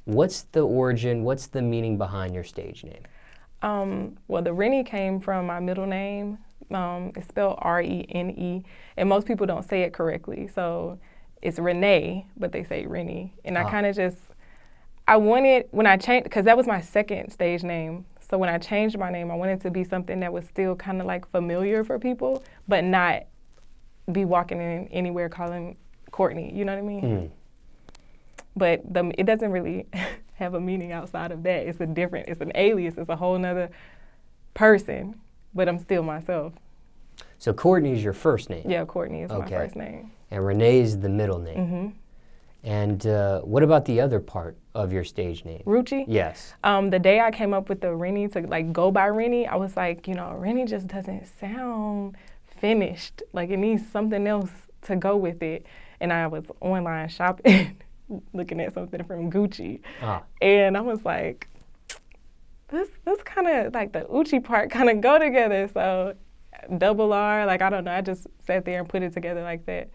What's the origin, what's the meaning behind your stage name? Well, the Renni came from my middle name. It's spelled R-E-N-E, and most people don't say it correctly. So it's Renee, but they say Renni. And I kind of just, I wanted, when I changed, because that was my second stage name. So when I changed my name, I wanted to be something that was still kind of like familiar for people, but not be walking in anywhere calling Courtney, you know what I mean? Mm. But it doesn't really have a meaning outside of that. It's an alias, it's a whole nother person, but I'm still myself. So Courtney is your first name? Yeah, Courtney is my first name. And Renee is the middle name? Mm-hmm. And what about the other part of your stage name? Rucci? Yes. The day I came up with the Renni to like go by Renni, I was like, Renni just doesn't sound finished. Like it needs something else to go with it. And I was online shopping, looking at something from Gucci. And I was like, this kind of like the Uchi part kind of go together. So double R, like I don't know, I just sat there and put it together like that.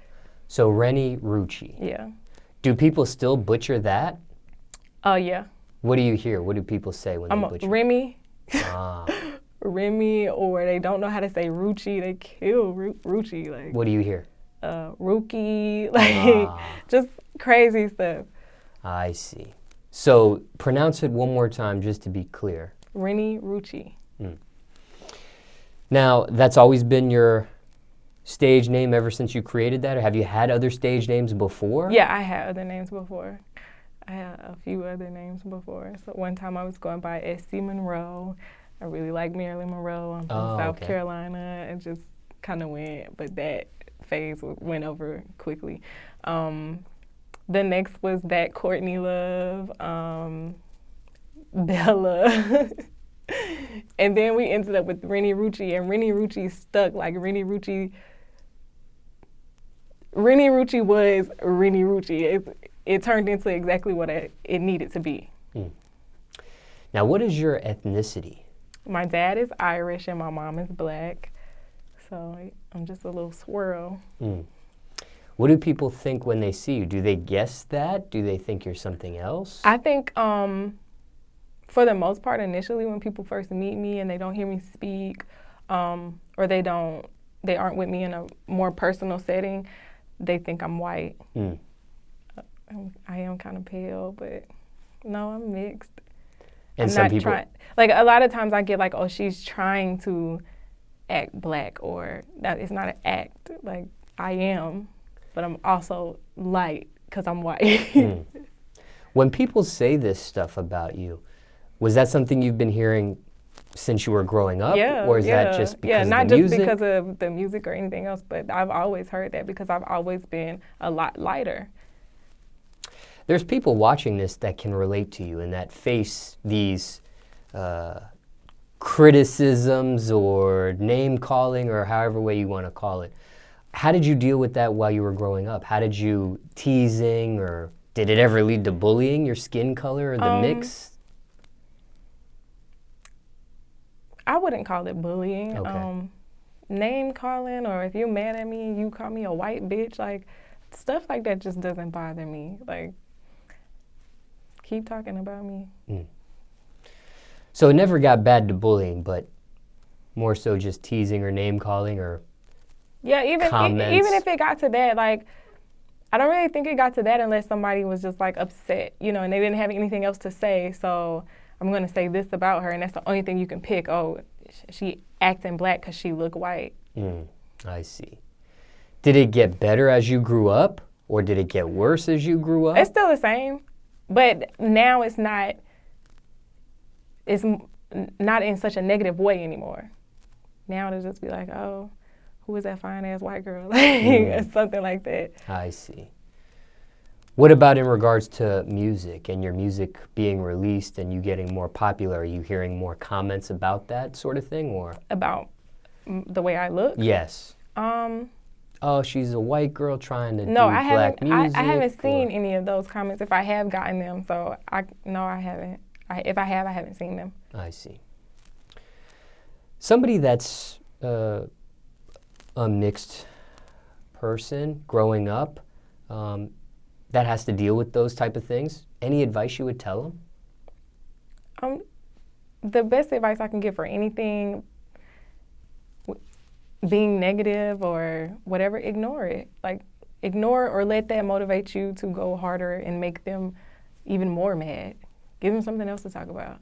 So Renni Rucci. Yeah. Do people still butcher that? Yeah. What do you hear? What do people say when they butcher? Remy. Remy, or they don't know how to say Rucci. They kill Rucci. Like. What do you hear? Rookie, like just crazy stuff. I see. So pronounce it one more time just to be clear. Renni Rucci. Mm. Now, that's always been your stage name ever since you created that, or have you had other stage names before? Yeah, I had other names before. I had a few other names before. So one time I was going by S.C. Monroe. I really like Marilyn Monroe. I'm from South Carolina, and just kind of went, but that phase went over quickly. The next was that Courtney Love, Bella. And then we ended up with Renni Rucci, and Renni Rucci stuck. Like Renni Rucci was Renni Rucci. It turned into exactly what it needed to be. Mm. Now, what is your ethnicity? My dad is Irish and my mom is Black. So I'm just a little swirl. Mm. What do people think when they see you? Do they guess that? Do they think you're something else? I think for the most part, initially when people first meet me and they don't hear me speak, or they aren't with me in a more personal setting, they think I'm white. Mm. I am kind of pale, but no, I'm mixed. And I'm some not people, like a lot of times I get like, oh, she's trying to act Black, or that it's not an act. Like I am, but I'm also light because I'm white. Mm. When people say this stuff about you, was that something you've been hearing since you were growing up? Yeah, or is that just because not of the music? just because of the music or anything else, but I've always heard that because I've always been a lot lighter. There's people watching this that can relate to you and that face these criticisms or name calling or however way you want to call it. How did you deal with that while you were growing up? How did you teasing, or did it ever lead to bullying, your skin color or the mix? I wouldn't call it bullying. Okay. Name calling, or if you're mad at me and you call me a white bitch, like stuff like that just doesn't bother me. Like, keep talking about me. Mm. So it never got bad to bullying, but more so just teasing or name calling or even comments. if it got to that, like I don't really think it got to that unless somebody was just like upset, and they didn't have anything else to say. So I'm gonna say this about her, and that's the only thing you can pick. Oh, she acting Black because she look white. I see. Did it get better as you grew up, or did it get worse as you grew up? It's still the same, but now it's not. It's not in such a negative way anymore. Now it'll just be like, oh, who is that fine ass white girl? Or something like that. I see. What about in regards to music and your music being released and you getting more popular? Are you hearing more comments about that sort of thing, or about the way I look? Yes. Oh, she's a white girl trying to do Black music. I haven't seen any of those comments. If I have gotten them, so I haven't. If I have, I haven't seen them. I see. Somebody that's a mixed person growing up, that has to deal with those type of things, any advice you would tell them? The best advice I can give for anything, being negative or whatever, ignore it. Like, ignore or let that motivate you to go harder and make them even more mad. Give them something else to talk about.